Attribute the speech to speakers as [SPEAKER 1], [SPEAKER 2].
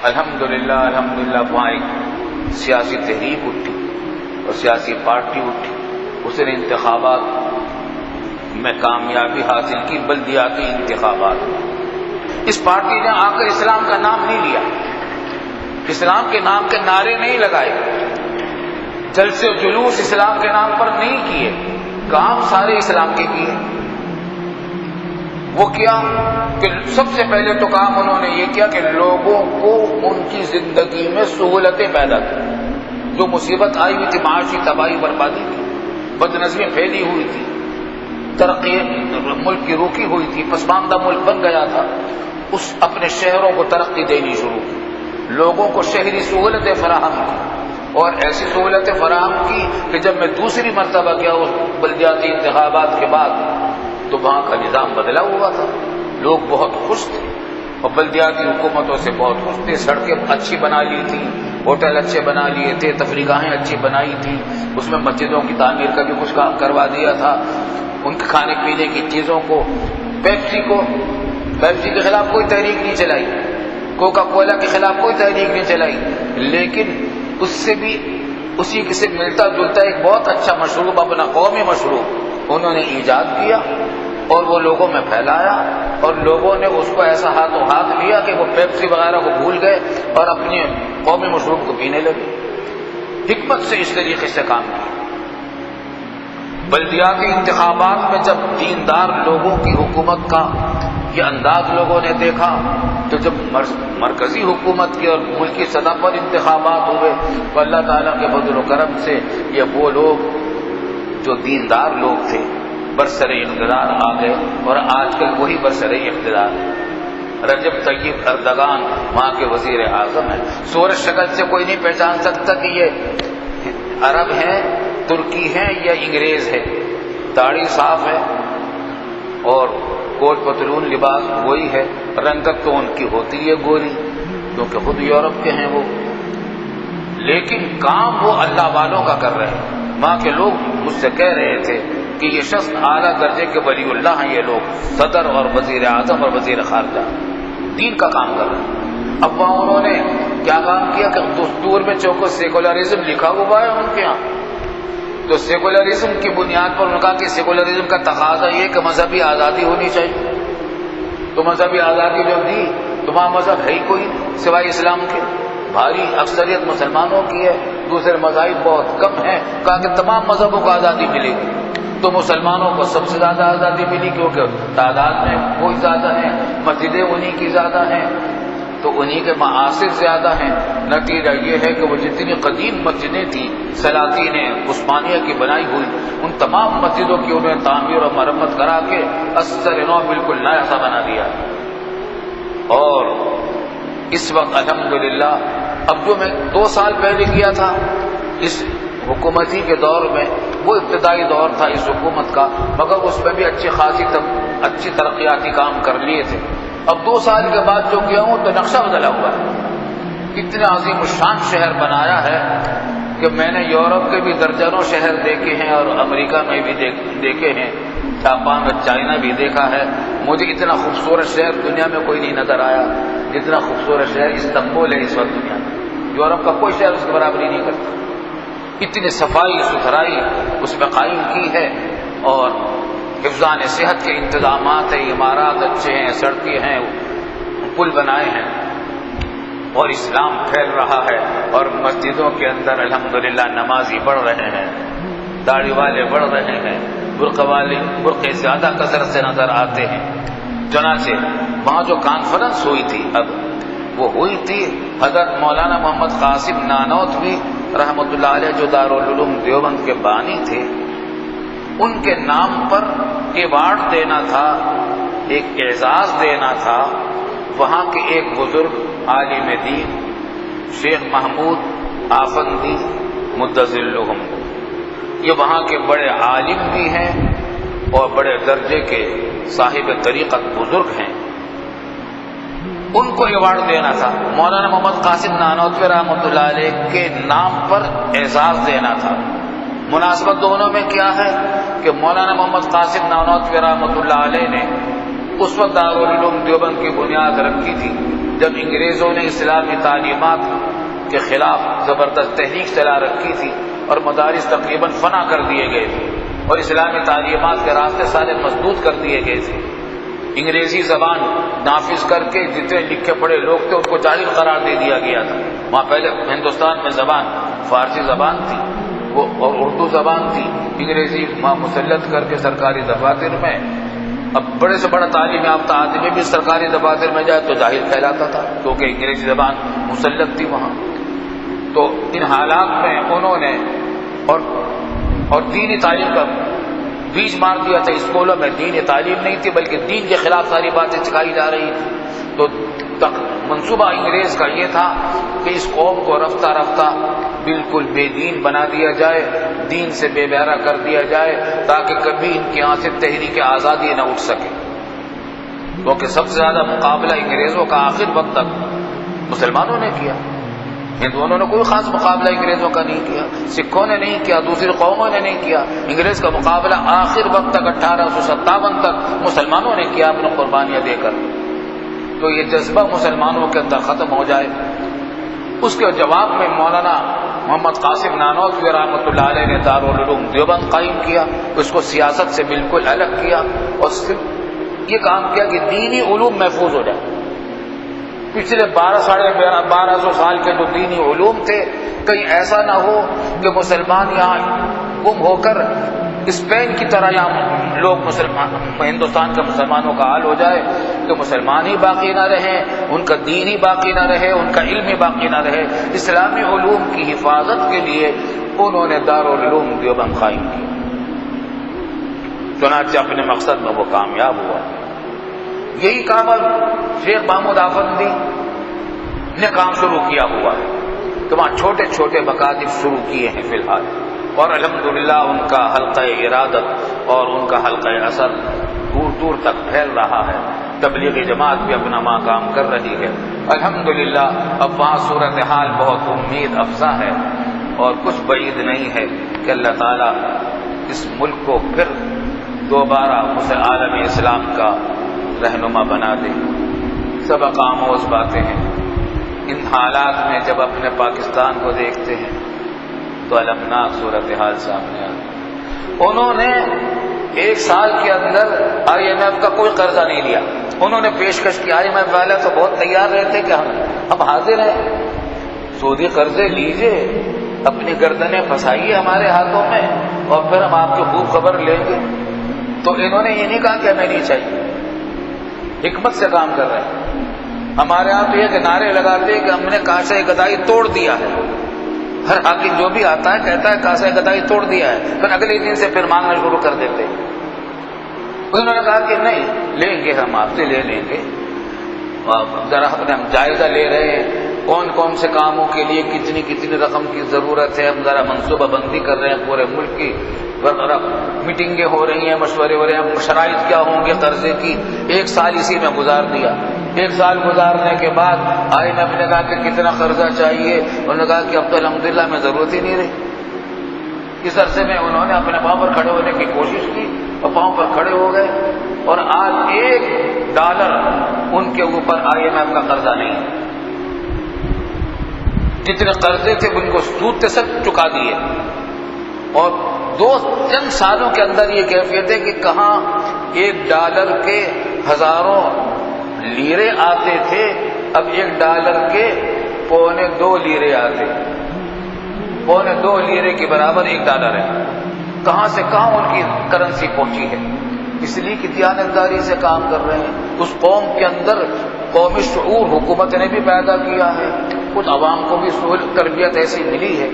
[SPEAKER 1] الحمدللہ وہاں ایک سیاسی تحریک اٹھی اور سیاسی پارٹی اٹھی، اس نے انتخابات میں کامیابی حاصل کی، بلدیاتی انتخابات۔ اس پارٹی نے آ کر اسلام کا نام نہیں لیا، اسلام کے نام کے نعرے نہیں لگائے، جلسے و جلوس اسلام کے نام پر نہیں کیے، کام سارے اسلام کے کیے۔ وہ کیا کہ سب سے پہلے تو کام انہوں نے یہ کیا کہ لوگوں کو ان کی زندگی میں سہولتیں پیدا کی۔ جو مصیبت آئی ہوئی تھی، معاشی تباہی بربادی تھی، بدنظمی پھیلی ہوئی تھی، ترقی ملک کی روکی ہوئی تھی، پسماندہ ملک بن گیا تھا، اس اپنے شہروں کو ترقی دینی شروع کی، لوگوں کو شہری سہولتیں فراہم کی، اور ایسی سہولتیں فراہم کی کہ جب میں دوسری مرتبہ گیا اس بلدیاتی انتخابات کے بعد تو وہاں کا نظام بدلا ہوا تھا، لوگ بہت خوش تھے اور بلدیاتی حکومتوں سے بہت خوش تھے، سڑکیں اچھی بنا لی تھی، ہوٹل اچھے بنا لیے تھے، تفریح گاہیں اچھی بنائی تھی، اس میں مسجدوں کی تعمیر کا بھی کچھ کام کروا دیا تھا، ان کے کھانے پینے کی چیزوں کو، پیپسی کے خلاف کوئی تحریک نہیں چلائی، کوکا کولا کے خلاف کوئی تحریک نہیں چلائی، لیکن اس سے بھی اسی سے ملتا جلتا ایک بہت اچھا مشروب، اپنا قومی مشروب انہوں نے ایجاد کیا اور وہ لوگوں میں پھیلایا، اور لوگوں نے اس کو ایسا ہاتھوں ہاتھ لیا کہ وہ پیپسی وغیرہ کو بھول گئے اور اپنے قومی مشروب کو پینے لگے۔ حکمت سے اس طریقے سے کام کیا۔ بلدیاتی انتخابات میں جب دیندار لوگوں کی حکومت کا یہ انداز لوگوں نے دیکھا تو جب مرکزی حکومت کی اور ملکی سطح پر انتخابات ہوئے تو اللہ تعالیٰ کے فضل و کرم سے یہ وہ لوگ جو دیندار لوگ تھے برسر اقتدار آ گئے، اور آج کل وہی برسر اقتدار رجب طیب اردگان وہاں کے وزیر اعظم ہیں۔ صورت شکل سے کوئی نہیں پہچان سکتا کہ یہ عرب ہیں، ترکی ہیں یا انگریز ہے، داڑھی صاف ہے اور کوٹ پتلون لباس وہی ہے، رنگت تو ان کی ہوتی ہے گوری کیونکہ خود یورپ کے ہیں وہ، لیکن کام وہ اللہ والوں کا کر رہے ہیں۔ وہاں کے لوگ مجھ سے کہہ رہے تھے کہ یہ شخص اعلیٰ درجے کے ولی اللہ ہیں، یہ لوگ صدر اور وزیر اعظم اور وزیر خارجہ دین کا کام کر رہے ہیں۔ اب وہاں انہوں نے کیا کام کیا کہ دستور میں چونکہ سیکولرزم لکھا ہوا ہے ان کے ہاں، تو سیکولرزم کی بنیاد پر ان کا کہ سیکولرزم کا تقاضا یہ کہ مذہبی آزادی ہونی چاہیے، تو مذہبی آزادی جو دی تو وہاں مذہب ہے ہی کوئی سوائے اسلام کے، بھاری اکثریت مسلمانوں کی ہے، دوسرے مذاہب بہت کم ہیں، کہا کہ تمام مذہبوں کو آزادی ملے گی، تو مسلمانوں کو سب سے زیادہ آزادی ملی کیونکہ تعداد میں وہی زیادہ ہیں، مسجدیں انہی کی زیادہ ہیں، تو انہی کے معاصر زیادہ ہیں۔ نتیجہ یہ ہے کہ وہ جتنی قدیم مسجدیں تھیں سلاطین عثمانیہ کی بنائی ہوئی، ان تمام مسجدوں کی انہوں نے تعمیر اور مرمت کرا کے اثر نو بالکل نیا سا بنا دیا، اور اس وقت الحمدللہ اب جو میں 2 سال پہلے کیا تھا اس حکومتی کے دور میں، وہ ابتدائی دور تھا اس حکومت کا، مگر اس میں بھی اچھی ترقیاتی کام کر لیے تھے۔ اب 2 سال کے بعد جو کیا ہوں تو نقشہ بدلا ہوا ہے، اتنے عظیم الشان شہر بنایا ہے کہ میں نے یورپ کے بھی درجنوں شہر دیکھے ہیں اور امریکہ میں بھی دیکھے ہیں، جاپان اور چائنا بھی دیکھا ہے، مجھے اتنا خوبصورت شہر دنیا میں کوئی نہیں نظر آیا جتنا خوبصورت شہر استنبول ہے اس وقت دنیا میں، یورپ کا کوئی شہر اس کی برابری نہیں کرتا، اتنی صفائی ستھرائی اس میں قائم کی ہے، اور حفظان صحت کے انتظامات ہیں، عمارات اچھے ہیں، سڑکیں ہیں، پل بنائے ہیں، اور اسلام پھیل رہا ہے، اور مسجدوں کے اندر الحمدللہ نمازی بڑھ رہے ہیں، داڑھی والے بڑھ رہے ہیں، برقعے زیادہ کثرت سے نظر آتے ہیں۔ چنانچہ وہاں جو کانفرنس ہوئی تھی اب وہ ہوئی تھی حضرت مولانا محمد قاسم نانوتوی رحمۃ اللہ علیہ جو دارالعلوم دیوبند کے بانی تھے، ان کے نام پر ایوارڈ دینا تھا، ایک اعزاز دینا تھا وہاں کے ایک بزرگ عالم دین شیخ محمود آفندی مدظلہم، یہ وہاں کے بڑے عالم بھی ہیں اور بڑے درجے کے صاحب طریقت بزرگ ہیں، ان کو ایوارڈ دینا تھا، مولانا محمد قاسم نانوتوی رحمۃ اللہ علیہ کے نام پر اعزاز دینا تھا۔ مناسبت دونوں میں کیا ہے کہ مولانا محمد قاسم نانوتوی رحمۃ اللہ علیہ نے اس وقت دارالعلوم دیوبند کی بنیاد رکھی تھی جب انگریزوں نے اسلامی تعلیمات کے خلاف زبردست تحریک چلا رکھی تھی اور مدارس تقریباً فنا کر دیے گئے تھے اور اسلامی تعلیمات کے راستے سارے مسدود کر دیے گئے تھے، انگریزی زبان نافذ کر کے جتنے لکھے پڑھے لوگ تھے ان کو جاہل قرار دے دیا گیا تھا۔ وہاں پہلے ہندوستان میں زبان فارسی زبان تھی وہ اور اردو زبان تھی، انگریزی وہاں مسلط کر کے سرکاری دفاتر میں، اب بڑے سے بڑا تعلیم یافتہ آدمی بھی سرکاری دفاتر میں جائے تو جاہل کہلاتا تھا کیونکہ انگریزی زبان مسلط تھی وہاں۔ تو ان حالات میں انہوں نے اور دینی تعلیم کا بیج مار دیا تھا، اسکولوں میں دینی تعلیم نہیں تھی بلکہ دین کے خلاف ساری باتیں سکھائی جا رہی تھی۔ تو منصوبہ انگریز کا یہ تھا کہ اس قوم کو رفتہ رفتہ بالکل بے دین بنا دیا جائے، دین سے بے بہرا کر دیا جائے تاکہ کبھی ان کے یہاں سے تحریک آزادی نہ اٹھ سکے، کیونکہ سب سے زیادہ مقابلہ انگریزوں کا آخر وقت تک مسلمانوں نے کیا، ہندوؤں نے کوئی خاص مقابلہ انگریزوں کا نہیں کیا، سکھوں نے نہیں کیا، دوسری قوموں نے نہیں کیا، انگریز کا مقابلہ آخر وقت تک 1857 تک مسلمانوں نے کیا اپنی قربانیاں دے کر۔ تو یہ جذبہ مسلمانوں کے اندر ختم ہو جائے، اس کے جواب میں مولانا محمد قاسم نانوتوی رحمۃ اللہ علیہ نے دارالعلوم دیوبند قائم کیا، اس کو سیاست سے بالکل الگ کیا اور صرف یہ کام کیا کہ دینی علوم محفوظ ہو جائے۔ پچھلے 1200 سال کے جو دینی علوم تھے کہیں ایسا نہ ہو کہ مسلمان یہاں گم ہو کر اسپین کی طرح یہاں لوگ ہندوستان کے مسلمانوں کا حال ہو جائے کہ مسلمان ہی باقی نہ رہیں، ان کا دین ہی باقی نہ رہے، ان کا علم ہی باقی نہ رہے۔ اسلامی علوم کی حفاظت کے لیے انہوں نے دارالعلوم دیوبند قائم کیا، چنانچہ اپنے مقصد میں وہ کامیاب ہوا۔ یہی کام اب شیخ محمود آفندی نے کام شروع کیا ہوا ہے کہ وہاں چھوٹے چھوٹے مکاتب شروع کیے ہیں فی الحال، اور الحمدللہ ان کا حلقہ ارادت اور ان کا حلقہ اثر دور دور تک پھیل رہا ہے، تبلیغی جماعت بھی اپنا وہاں کام کر رہی ہے الحمدللہ۔ اب وہاں صورتحال بہت امید افزا ہے اور کچھ بعید نہیں ہے کہ اللہ تعالیٰ اس ملک کو پھر دوبارہ عالم اسلام کا رہنما بنا دے۔ سبق آموز باتیں ہیں، ان حالات میں جب اپنے پاکستان کو دیکھتے ہیں تو المناک صورتحال سامنے آتی۔ انہوں نے 1 سال کے اندر IMF کا کوئی قرضہ نہیں لیا، انہوں نے پیشکش کی، IMF والے تو بہت تیار رہتے کہ ہم حاضر ہیں، سودی قرضے لیجئے، اپنی گردنیں پھنسائیے ہمارے ہاتھوں میں اور پھر ہم آپ کی خوب خبر لیں گے۔ تو انہوں نے یہ نہیں کہا کہ ہمیں نہیں چاہیے، حکمت سے کام کر رہے ہیں۔ ہمارے یہاں تو یہ کہ نعرے لگاتے ہیں کہ ہم نے کاسہ گدائی توڑ دیا ہے، ہر حاکم جو بھی آتا ہے کہتا ہے کاسہ گدائی توڑ دیا ہے، پھر اگلے دن سے پھر مانگنا شروع کر دیتے ہیں۔ انہوں نے کہا کہ نہیں، لیں گے، ہم آپ سے لے لیں گے، ذرا ہم جائزہ لے رہے ہیں کون کون سے کاموں کے لیے کتنی کتنی رقم کی ضرورت ہے، ہم ذرا منصوبہ بندی کر رہے ہیں پورے ملک کی، میٹنگیں ہو رہی ہیں، مشورے ہو رہے ہیں، شرائط کیا ہوں گے قرضے کی۔ 1 سال اسی میں گزار دیا۔ 1 سال گزارنے کے بعد IMF نے کہا کہ کتنا قرضہ چاہیے، انہوں نے کہا کہ اب تو الحمدللہ میں ضرورت ہی نہیں رہی۔ اس عرصے میں انہوں نے اپنے پاؤں پر کھڑے ہونے کی کوشش کی اور پاؤں پر کھڑے ہو گئے، اور آج $1 ان کے اوپر IMF کا قرضہ نہیں، جتنے قرضے تھے ان کو سود سے سب چکا دیے۔ اور چند سالوں کے اندر یہ کیفیت ہے کہ کہاں $1 کے ہزاروں لیرے آتے تھے، اب $1 کے $2.25 لیرے آتے، $2.25 لیرے کے برابر $1 ہے۔ کہاں سے کہاں ان کی کرنسی پہنچی ہے، اس لیے کہ دیانتداری سے کام کر رہے ہیں۔ اس قوم کے اندر قومی شعور حکومت نے بھی پیدا کیا ہے، کچھ عوام کو بھی تربیت ایسی ملی ہے۔